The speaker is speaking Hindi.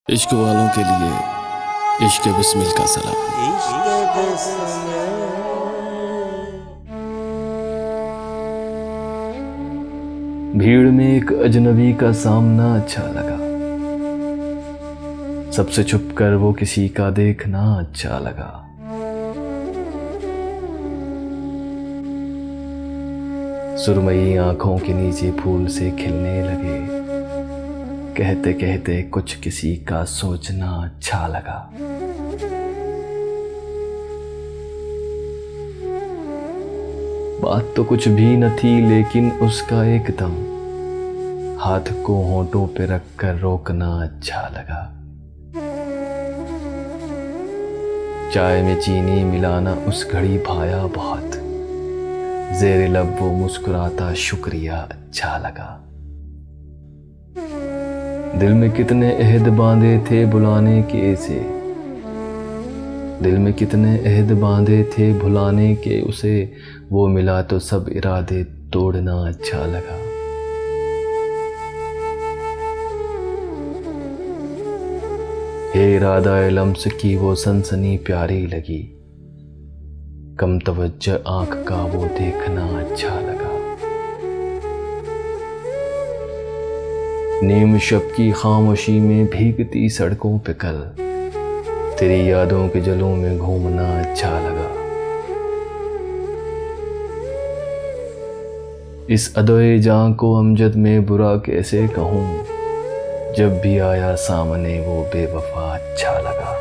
इश्क वालों के लिए इश्क बिस्मिल का सलाम। भीड़ में एक अजनबी का सामना अच्छा लगा, सबसे छुप कर वो किसी का देखना अच्छा लगा। सुरमई आंखों के नीचे फूल से खिलने लगे, कहते कहते कुछ किसी का सोचना अच्छा लगा। बात तो कुछ भी न थी लेकिन उसका एकदम हाथ को होंठों पे रख कर रोकना अच्छा लगा। चाय में चीनी मिलाना उस घड़ी भाया बहुत, ज़ेरे लब वो मुस्कुराता शुक्रिया अच्छा लगा। दिल में कितने अहद बांधे थे बुलाने के से, दिल में कितने अहद बांधे थे भुलाने के उसे, वो मिला तो सब इरादे तोड़ना अच्छा लगा। ये इरादा लम्स की वो सनसनी प्यारी लगी, कम तवज्जो आंख का वो देखना अच्छा लगा। नीम शब की खामोशी में भीगती सड़कों पे कल तेरी यादों के जलों में घूमना अच्छा लगा। इस अदोए जान को अमजद में बुरा कैसे कहूँ, जब भी आया सामने वो बेवफा अच्छा लगा।